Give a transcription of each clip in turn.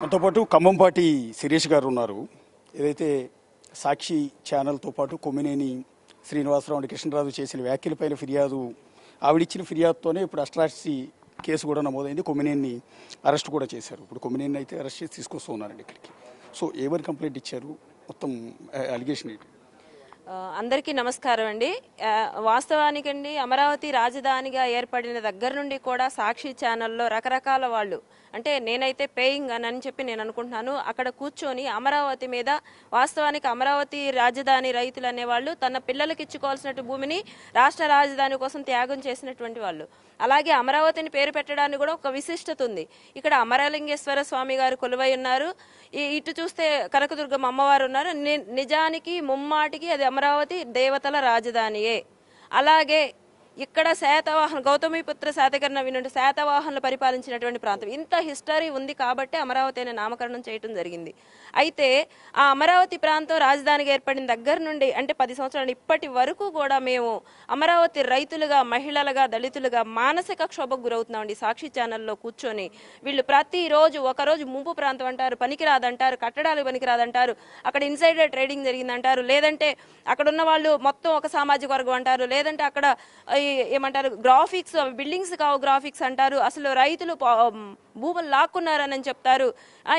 మనతో పాటు ఖమ్మంపాటి శిరీష్ గారు ఉన్నారు. ఏదైతే సాక్షి ఛానల్తో పాటు కొమ్మినేని శ్రీనివాసరావు అండ్ కృష్ణరాజు చేసిన వ్యాఖ్యలపైన ఫిర్యాదు, ఆవిడిచ్చిన ఫిర్యాదుతోనే ఇప్పుడు అట్రాసిటీ కేసు కూడా నమోదైంది. కొమ్మినేని అరెస్ట్ కూడా చేశారు. ఇప్పుడు కొమ్మినేని అయితే అరెస్ట్ చేసి తీసుకొస్తూ ఉన్నారండి ఇక్కడికి. సో ఏమని కంప్లైంట్ ఇచ్చారు, మొత్తం అలిగేషన్ ఏంటి? అందరికీ నమస్కారం అండి. వాస్తవానికండి అమరావతి రాజధానిగా ఏర్పడిన దగ్గర నుండి కూడా సాక్షి ఛానల్లో రకరకాల వాళ్ళు, అంటే నేనైతే పేయింగ్ అని చెప్పి నేను అనుకుంటున్నాను, అక్కడ కూర్చొని అమరావతి మీద, వాస్తవానికి అమరావతి రాజధాని రైతులు అనేవాళ్ళు తన పిల్లలకి ఇచ్చుకోవాల్సిన భూమిని రాష్ట్ర రాజధాని కోసం త్యాగం చేసినటువంటి వాళ్ళు. అలాగే అమరావతిని పేరు పెట్టడానికి కూడా ఒక విశిష్టత ఉంది. ఇక్కడ అమరలింగేశ్వర స్వామి గారు కొలువై ఉన్నారు, ఇటు చూస్తే కనకదుర్గమ్మ అమ్మవారు ఉన్నారు. నిజానికి ముమ్మాటికి అది అమరావతి దేవతల రాజధానియే. అలాగే ఇక్కడ శాతవాహన గౌతమిపుత్ర శాతకర్ణ వినుండి శాతవాహనులు పరిపాలించినటువంటి ప్రాంతం. ఇంత హిస్టరీ ఉంది కాబట్టి అమరావతి అనే నామకరణం చేయడం జరిగింది. అయితే ఆ అమరావతి ప్రాంతం రాజధానిగా ఏర్పడిన దగ్గర నుండి, అంటే 10 సంవత్సరాలు ఇప్పటి వరకు కూడా మేము అమరావతి రైతులుగా, మహిళలుగా, దళితులుగా మానసిక క్షోభకు గురవుతున్నామండి. సాక్షి ఛానల్లో కూర్చొని వీళ్ళు ప్రతిరోజు ఒకరోజు ముంపు ప్రాంతం అంటారు, పనికిరాదంటారు, కట్టడాలు పనికిరాదంటారు, అక్కడ ఇన్సైడర్ ట్రేడింగ్ జరిగిందంటారు, లేదంటే అక్కడ ఉన్న వాళ్ళు మొత్తం ఒక సామాజిక వర్గం అంటారు, లేదంటే అక్కడ ఏమంటారు గ్రాఫిక్స్, బిల్డింగ్స్ కావు గ్రాఫిక్స్ అంటారు, అసలు రైతులు భూములు లాక్కున్నారని చెప్తారు.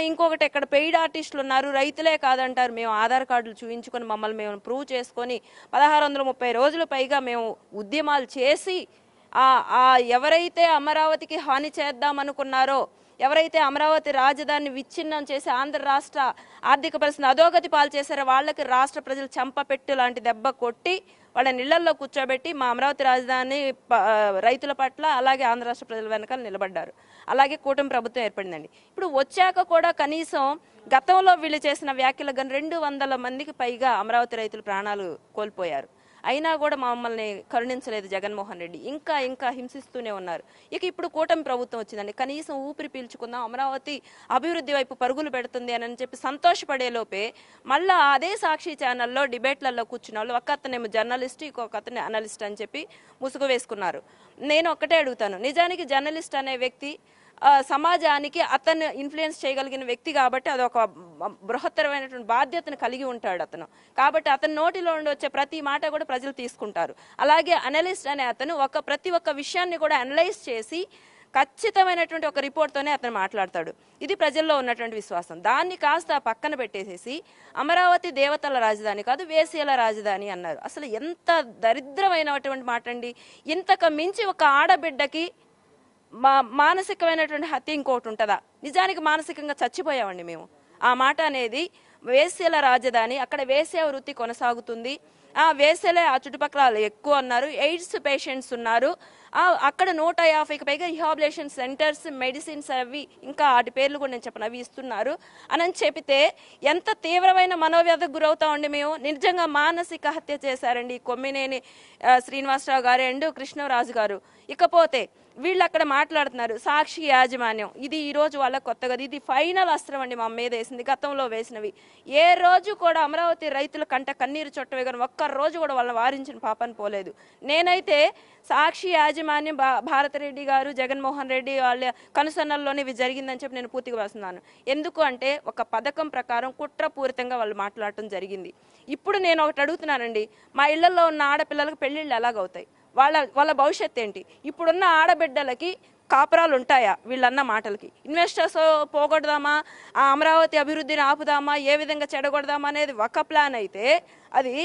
ఇంకొకటి ఇక్కడ పెయిడ్ ఆర్టిస్టులు ఉన్నారు, రైతులే కాదంటారు. మేము ఆధార్ కార్డులు చూపించుకొని మమ్మల్ని మేము ప్రూవ్ చేసుకొని 1630 రోజుల పైగా మేము ఉద్యమాలు చేసి ఎవరైతే అమరావతికి హాని చేద్దామనుకున్నారో, ఎవరైతే అమరావతి రాజధానిని విచ్ఛిన్నం చేసి ఆంధ్ర రాష్ట్ర ఆర్థిక పరిస్థితిని అధోగతి పాలు చేశారో వాళ్ళకి రాష్ట్ర ప్రజలు చెంపపెట్టు లాంటి దెబ్బ కొట్టి వాళ్ళ నీళ్లలో కూర్చోబెట్టి మా అమరావతి రాజధాని రైతుల పట్ల, అలాగే ఆంధ్ర రాష్ట్ర ప్రజల వెనకాల నిలబడ్డారు. అలాగే కూటమి ప్రభుత్వం ఏర్పడిందండి. ఇప్పుడు వచ్చాక కూడా కనీసం గతంలో వీళ్ళు చేసిన వ్యాఖ్యలకు కానీ 200 మందికి పైగా అమరావతి రైతులు ప్రాణాలు కోల్పోయారు. అయినా కూడా మమ్మల్ని కరుణించలేదు జగన్మోహన్ రెడ్డి. ఇంకా హింసిస్తూనే ఉన్నారు. ఇక ఇప్పుడు కూటమి ప్రభుత్వం వచ్చిందండి. కనీసం ఊపిరి పీల్చుకుందాం, అమరావతి అభివృద్ధి వైపు పరుగులు పెడుతుంది అని చెప్పి సంతోషపడే లోపే మళ్ళా అదే సాక్షి ఛానల్లో డిబేట్లలో కూర్చున్న వాళ్ళు, ఒక అతనేమో జర్నలిస్ట్, ఇంకొక అతనే అనలిస్ట్ అని చెప్పి ముసుగు వేసుకున్నారు. నేను ఒక్కటే అడుగుతాను, నిజానికి జర్నలిస్ట్ అనే వ్యక్తి సమాజానికి అతను ఇన్ఫ్లుయెన్స్ చేయగలిగిన వ్యక్తి కాబట్టి అదొక బృహత్తరమైనటువంటి బాధ్యతను కలిగి ఉంటాడు అతను. కాబట్టి అతని నోటిలో నుండి వచ్చే ప్రతి మాట కూడా ప్రజలు తీసుకుంటారు. అలాగే అనలిస్ట్ అనే అతను ప్రతి ఒక్క విషయాన్ని కూడా అనలైజ్ చేసి ఖచ్చితమైనటువంటి ఒక రిపోర్ట్తోనే అతను మాట్లాడతాడు. ఇది ప్రజల్లో ఉన్నటువంటి విశ్వాసం. దాన్ని కాస్త పక్కన పెట్టేసేసి అమరావతి దేవతల రాజధాని కాదు, వేశ్యల రాజధాని అన్నారు. అసలు ఎంత దరిద్రమైనటువంటి మాట అండి. ఇంతకు మించి ఒక ఆడబిడ్డకి మానసికమైనటువంటి హత్య ఇంకోటి ఉంటుందా? నిజానికి మానసికంగా చచ్చిపోయామండి మేము. ఆ మాట అనేది వేశ్యల రాజధాని, అక్కడ వేశ్య వృత్తి కొనసాగుతుంది. వేశ్యలే ఆ చుట్టుపక్కల ఎక్కువ ఉన్నారు, ఎయిడ్స్ పేషెంట్స్ ఉన్నారు. అక్కడ 150కి పైగా రిహాబిలేషన్ సెంటర్స్, మెడిసిన్స్, అవి ఇంకా వాటి పేర్లు కూడా నేను చెప్పను, అవి ఇస్తున్నారు అని చెబితే ఎంత తీవ్రమైన మనోవ్యాధికి గురవుతామండి మేము. నిజంగా మానసిక హత్య చేశారండి కొమ్మినేని శ్రీనివాసరావు గారు అండ్ కృష్ణరాజు గారు. ఇకపోతే వీళ్ళు అక్కడ మాట్లాడుతున్నారు సాక్షి యాజమాన్యం, ఇది ఈ రోజు వాళ్ళకి కొత్తగా, ఇది ఫైనల్ అస్త్రం అండి మా మీద వేసింది. గతంలో వేసినవి ఏ రోజు కూడా అమరావతి రైతుల కంట కన్నీరు చుట్టవే కానీ ఒక్క రోజు కూడా వాళ్ళని వారించిన పాపని పోలేదు. నేనైతే సాక్షి యాజమాన్యం భారతిరెడ్డి గారు, జగన్మోహన్ రెడ్డి వాళ్ళ కనుసన్నల్లోనే ఇవి జరిగిందని చెప్పి నేను పూర్తిగా వేస్తున్నాను. ఎందుకు అంటే ఒక పథకం ప్రకారం కుట్రపూరితంగా వాళ్ళు మాట్లాడటం జరిగింది. ఇప్పుడు నేను ఒకటి అడుగుతున్నానండి, మా ఇళ్లలో ఉన్న ఆడపిల్లలకు పెళ్లిళ్ళు ఎలాగవుతాయి? వాళ్ళ భవిష్యత్తు ఏంటి? ఇప్పుడున్న ఆడబిడ్డలకి కాపురాలు ఉంటాయా వీళ్ళన్న మాటలకి? ఇన్వెస్టర్స్ పోగొడదామా, ఆ అమరావతి అభివృద్ధిని ఆపుదామా, ఏ విధంగా చెడగొడదామా అనేది ఒక ప్లాన్ అయితే, అది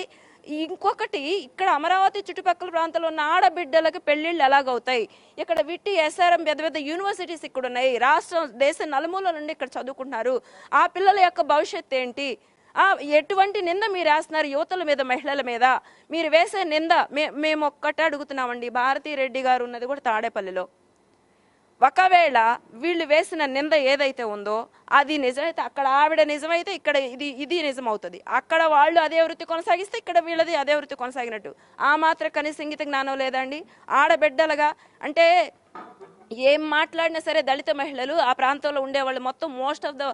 ఇంకొకటి ఇక్కడ అమరావతి చుట్టుపక్కల ప్రాంతాల్లో ఉన్న ఆడబిడ్డలకు పెళ్లిళ్ళు ఎలాగవుతాయి? ఇక్కడ విట్టి, ఎస్ఆర్ఎం పెద్ద యూనివర్సిటీస్ ఇక్కడ ఉన్నాయి, రాష్ట్రం దేశ నలుమూల నుండి ఇక్కడ చదువుకుంటున్నారు. ఆ పిల్లల యొక్క భవిష్యత్తు ఏంటి? ఎటువంటి నింద మీరు వేస్తున్నారు యువతల మీద, మహిళల మీద? మీరు వేసే నింద మేము ఒక్కటే అడుగుతున్నామండి. భారతిరెడ్డి గారు ఉన్నది కూడా తాడేపల్లిలో. ఒకవేళ వీళ్ళు వేసిన నింద ఏదైతే ఉందో అది నిజమైతే, అక్కడ ఆవిడ నిజమైతే ఇక్కడ ఇది నిజమవుతుంది. అక్కడ వాళ్ళు అదే వృత్తి కొనసాగిస్తే ఇక్కడ వీళ్ళది అదే వృత్తి కొనసాగినట్టు. ఆ మాత్రం కనీస ఇంగిత జ్ఞానం లేదండి. ఆడబిడ్డలుగా అంటే ఏం మాట్లాడినా సరే దళిత మహిళలు ఆ ప్రాంతంలో ఉండేవాళ్ళు మొత్తం most of the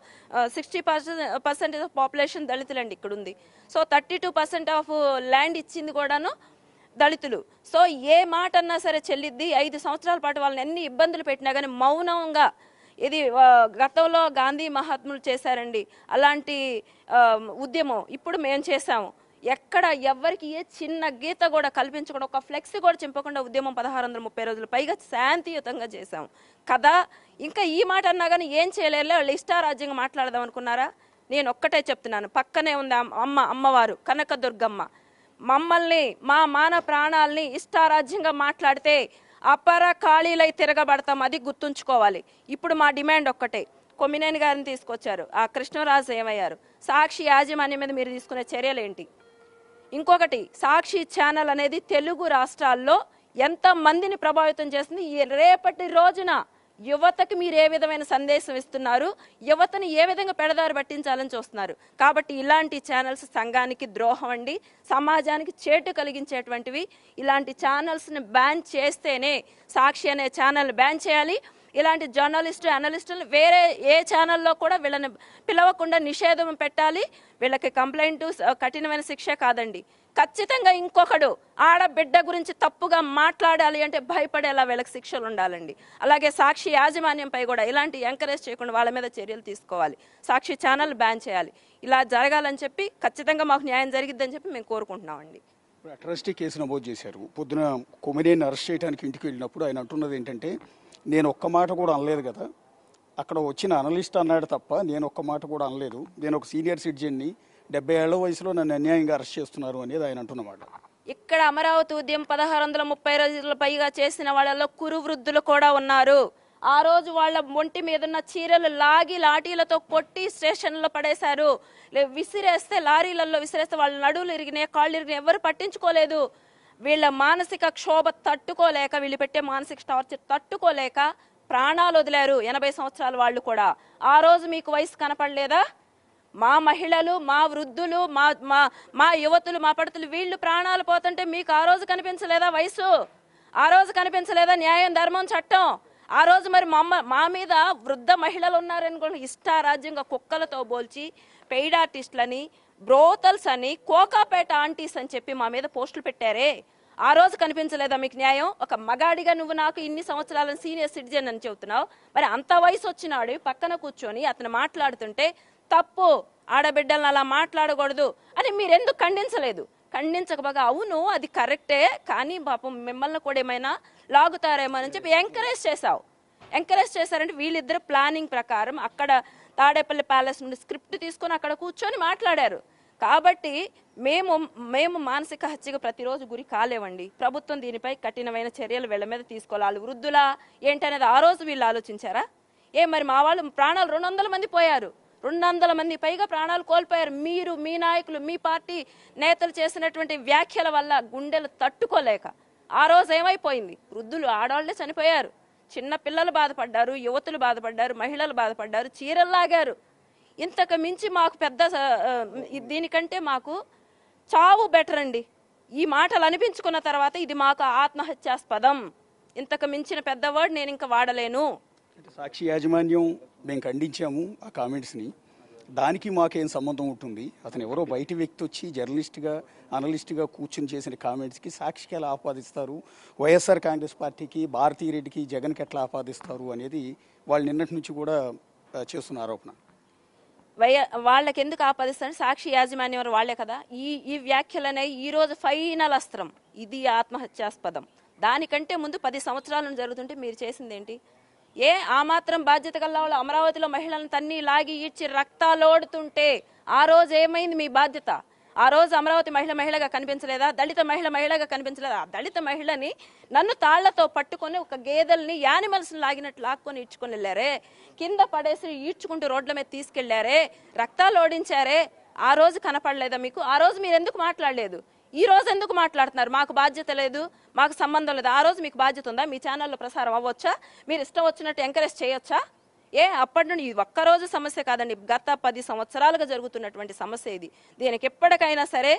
60% of population దళితులండి ఇక్కడ ఉంది. సో 32% ఆఫ్ ల్యాండ్ ఇచ్చింది కూడాను దళితులు. సో ఏ మాట అన్నా సరే చెల్లిద్ది. 5 సంవత్సరాల పాటు వాళ్ళని ఎన్ని ఇబ్బందులు పెట్టినా కానీ మౌనంగా ఇది గతంలో గాంధీ మహాత్ములు చేశారండి అలాంటి ఉద్యమం, ఇప్పుడు మేము చేశాము. ఎక్కడ ఎవ్వరికి ఏ చిన్న గీత కూడా కల్పించకుండా, ఒక ఫ్లెక్స్ కూడా చింపకుండా ఉద్యమం 1630 రోజులు పైగా శాంతియుతంగా చేశాం కదా. ఇంకా ఈ మాట అన్నా కానీ ఏం చేయలేరు, వాళ్ళు ఇష్టారాజ్యంగా మాట్లాడదాం అనుకున్నారా? నేను ఒక్కటే చెప్తున్నాను, పక్కనే ఉంది అమ్మవారు కనకదుర్గమ్మ. మమ్మల్ని మా మాన ప్రాణాలని ఇష్టారాజ్యంగా మాట్లాడితే అపర ఖాళీలై తిరగబడతాం, అది గుర్తుంచుకోవాలి. ఇప్పుడు మా డిమాండ్ ఒక్కటే, కొమ్మినేని గారిని తీసుకొచ్చారు, ఆ కృష్ణరాజు ఏమయ్యారు, సాక్షి యాజమాన్యం మీద మీరు తీసుకునే చర్యలు ఏంటి? ఇంకొకటి, సాక్షి ఛానల్ అనేది తెలుగు రాష్ట్రాల్లో ఎంత మందిని ప్రభావితం చేస్తుంది, రేపటి రోజున యువతకి మీరు ఏ విధమైన సందేశం ఇస్తున్నారు, యువతని ఏ విధంగా పెడదారి పట్టించాలని చూస్తున్నారు. కాబట్టి ఇలాంటి ఛానల్స్ సంఘానికి ద్రోహం అండి, సమాజానికి చేటు కలిగించేటువంటివి. ఇలాంటి ఛానల్స్ని బ్యాన్ చేస్తేనే, సాక్షి అనే ఛానల్ బ్యాన్ చేయాలి. ఇలాంటి జర్నలిస్టు అనలిస్టులు వేరే ఏ ఛానల్లో కూడా వీళ్ళని పిలవకుండా నిషేధం పెట్టాలి. వీళ్ళకి కంప్లైంట్, కఠినమైన శిక్ష కాదండి, ఖచ్చితంగా ఇంకొకడు ఆడబిడ్డ గురించి తప్పుగా మాట్లాడాలి అంటే భయపడేలా వీళ్ళకి శిక్షలు ఉండాలండి. అలాగే సాక్షి యాజమాన్యంపై కూడా ఇలాంటి ఎంకరేజ్ చేయకుండా వాళ్ళ మీద చర్యలు తీసుకోవాలి. సాక్షి ఛానల్ బ్యాన్ చేయాలి. ఇలా జరగాలని చెప్పి ఖచ్చితంగా మాకు న్యాయం జరిగిద్దని చెప్పి మేము కోరుకుంటున్నామండి. అట్రాసిటీ కేసు నమోదు చేశారు. పొద్దున కొమ్మినేని అరెస్ట్ చేయడానికి ఇంటికి వెళ్ళినప్పుడు ఆయన అంటున్నది ఏంటంటే, నేను ఒక్క మాట కూడా అనలేదు కదా, అక్కడ వచ్చిన అనలిస్ట్ అన్నాడు తప్ప నేను ఒక్క మాట కూడా అనలేదు, నేను ఒక సీనియర్ సిటిజన్ని, 70 ఏళ్ల వయసులో నన్ను అన్యాయంగా అరెస్ట్ చేస్తున్నారు అనేది ఆయన అంటున్నమాట. ఇక్కడ అమరావతి ఉద్యమం 1630 రోజుల పైగా చేసిన వాళ్ళలో కురు వృద్ధులు కూడా ఉన్నారు. ఆ రోజు వాళ్ళ ఒంటి మీద ఉన్న చీరలు లాగి లాఠీలతో కొట్టి స్టేషన్లో పడేశారు. విసిరేస్తే, లారీలలో విసిరేస్తే వాళ్ళ నడువులు ఇరిగినాయి, కాళ్ళు ఇరిగినాయి, ఎవరు పట్టించుకోలేదు. వీళ్ళ మానసిక క్షోభ తట్టుకోలేక, వీళ్ళు పెట్టే మానసిక టార్చర్ తట్టుకోలేక ప్రాణాలు వదిలారు 80 సంవత్సరాల వాళ్ళు కూడా. ఆ రోజు మీకు వయసు కనపడలేదా? మా మహిళలు, మా వృద్ధులు, మా మా మా యువతులు, మా పడతలు, వీళ్ళు ప్రాణాలు పోతుంటే మీకు ఆ రోజు కనిపించలేదా వయసు? ఆ రోజు కనిపించలేదా న్యాయం, ధర్మం, చట్టం? ఆ రోజు మరి మా మీద వృద్ధ మహిళలు ఉన్నారనుకోండి, ఇష్టారాజ్యంగా కుక్కలతో పోల్చి పెయిడ్ ఆర్టిస్టులని, బ్రోతల్స్ అని, కోకాపేట ఆంటీస్ అని చెప్పి మా మీద పోస్టులు పెట్టారే. ఆ రోజు కనిపించలేదా మీకు న్యాయం? ఒక మగాడిగా నువ్వు నాకు ఇన్ని సంవత్సరాల సీనియర్ సిటిజన్ అని చెబుతున్నావు, మరి అంత వయసు వచ్చినాడు పక్కన కూర్చొని అతను మాట్లాడుతుంటే తప్పు, ఆడబిడ్డలను అలా మాట్లాడకూడదు అని మీరెందుకు ఖండించలేదు? ఖండించకపోగా అవును అది కరెక్టే, కానీ పాపం మిమ్మల్ని కూడా ఏమైనా లాగుతారేమో అని చెప్పి ఎంకరేజ్ చేశావు. ఎంకరేజ్ చేశారంటే వీళ్ళిద్దరు ప్లానింగ్ ప్రకారం అక్కడ తాడేపల్లి ప్యాలెస్ నుండి స్క్రిప్ట్ తీసుకొని అక్కడ కూర్చొని మాట్లాడారు. కాబట్టి మేము మానసిక హత్యకు ప్రతిరోజు గురి కాలేవండి. ప్రభుత్వం దీనిపై కఠినమైన చర్యలు వీళ్ళ మీద తీసుకోవాలి. వృద్ధులా ఏంటనేది ఆ రోజు వీళ్ళు ఆలోచించారా? మరి మా వాళ్ళు ప్రాణాలు 200 మంది పోయారు, 200 మంది పైగా ప్రాణాలు కోల్పోయారు. మీరు, మీ నాయకులు, మీ పార్టీ నేతలు చేసినటువంటి వ్యాఖ్యల వల్ల గుండెలు తట్టుకోలేక ఆ రోజు ఏమైపోయింది? వృద్ధులు, ఆడవాళ్లే చనిపోయారు, చిన్న పిల్లలు బాధపడ్డారు, యువతులు బాధపడ్డారు, మహిళలు బాధపడ్డారు, చీరలు లాగారు. ఇంతకు మించి మాకు పెద్ద దీనికంటే మాకు చావు బెటర్ అండి. ఈ మాటలు అనిపించుకున్న తర్వాత ఇది మాకు ఆత్మహత్యాస్పదం. ఇంతకు మించిన పెద్ద వర్డ్ నేను ఇంకా వాడలేను. సాక్షి యాజమాన్యం మేము ఖండించాము ఆ కామెంట్స్ని, దానికి మాకేం సంబంధం ఉంటుంది? అతను ఎవరో బయటి వ్యక్తి వచ్చి జర్నలిస్ట్గా, అనలిస్ట్గా కూర్చుని చేసిన కామెంట్స్కి సాక్షికి ఎలా ఆపాదిస్తారు, వైఎస్ఆర్ కాంగ్రెస్ పార్టీకి, భారతీ రెడ్డికి, జగన్కి ఎట్లా ఆపాదిస్తారు అనేది వాళ్ళు నిన్నటి నుంచి కూడా చేస్తున్న ఆరోపణ. వాళ్ళకి ఎందుకు ఆపాదిస్తారు? సాక్షి యాజమాన్యం వాళ్లే కదా. ఈ వ్యాఖ్యలనే ఈ రోజు ఫైనల్ అస్త్రం. ఇది ఆత్మహత్యాస్పదం. దానికంటే ముందు 10 సంవత్సరాల జరుగుతుంటే మీరు చేసింది ఏంటి? ఆ మాత్రం బాధ్యత గల వాళ్ళు అమరావతిలో మహిళలను తన్ని లాగి ఈడ్చి రక్తాలోడుతుంటే ఆ రోజు ఏమైంది మీ బాధ్యత? ఆ రోజు అమరావతి మహిళగా కనిపించలేదా? దళిత మహిళగా కనిపించలేదా? దళిత మహిళని నన్ను తాళ్లతో పట్టుకొని ఒక గేదెల్ని, యానిమల్స్ లాగినట్టు లాక్కొని ఈడ్చుకొని వెళ్ళారే, కింద పడేసి ఈడ్చుకుంటూ రోడ్ల మీద తీసుకెళ్లారే, రక్తాలు ఓడించారే. ఆ రోజు కనపడలేదా మీకు? ఆ రోజు మీరు ఎందుకు మాట్లాడలేదు? ఈ రోజు ఎందుకు మాట్లాడుతున్నారు? మాకు బాధ్యత లేదు, మాకు సంబంధం లేదు. ఆ రోజు మీకు బాధ్యత ఉందా? మీ ఛానల్లో ప్రసారం అవ్వచ్చా? మీరు ఇష్టం వచ్చినట్టు ఎంకరేజ్ చేయొచ్చా? అప్పటి నుండి ఇది ఒక్కరోజు సమస్య కాదండి, గత 10 సంవత్సరాలుగా జరుగుతున్నటువంటి సమస్య ఇది. దీనికి ఎప్పటికైనా సరే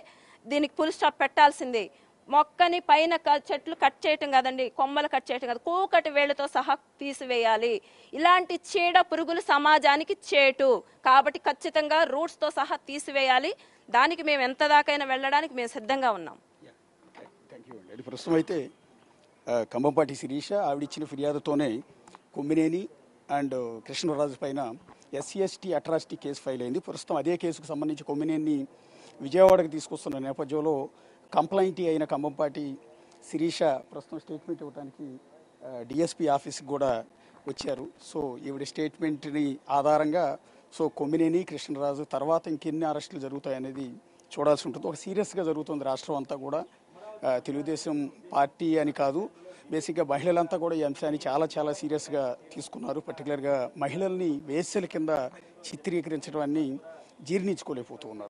దీనికి ఫుల్ స్టాప్ పెట్టాల్సిందే. మొక్కని పైన చెట్లు కట్ చేయటం కాదండి, కొమ్మలు కట్ చేయటం కాదు, కూకటి వేళ్లతో సహా తీసివేయాలి. ఇలాంటి చీడ పురుగులు సమాజానికి చేటు కాబట్టి ఖచ్చితంగా రూట్స్తో సహా తీసివేయాలి. దానికి మేము ఎంత దాకైనా వెళ్ళడానికి మేము సిద్ధంగా ఉన్నాం. ప్రస్తుతం అయితే కంభంపాటి శిరీష ఆవిడిచ్చిన ఫిర్యాదుతోనే కొమ్మినేని అండ్ కృష్ణరాజు పైన SC/ST అట్రాసిటీ కేసు ఫైల్ అయింది. ప్రస్తుతం అదే కేసుకు సంబంధించి కొమ్మినేని విజయవాడకు తీసుకొస్తున్న నేపథ్యంలో కంప్లైంటీ అయిన కంబంపాటి శిరీష ప్రస్తుతం స్టేట్మెంట్ ఇవ్వడానికి DSP ఆఫీస్కి కూడా వచ్చారు. సో ఈవిడ స్టేట్మెంట్ని ఆధారంగా సో కొమ్మినేని కృష్ణరాజు తర్వాత ఇంకెన్ని అరెస్టులు జరుగుతాయనేది చూడాల్సి ఉంటుంది. ఒక సీరియస్గా జరుగుతుంది రాష్ట్రం అంతా కూడా. తెలుగుదేశం పార్టీ అని కాదు, బేసిక్గా మహిళలంతా కూడా ఈ అంశాన్ని చాలా చాలా సీరియస్గా తీసుకున్నారు. పర్టికులర్గా మహిళల్ని వేశ్యల కింద చిత్రీకరించడం అన్ని జీర్ణించుకోలేకపోతూ ఉన్నారు.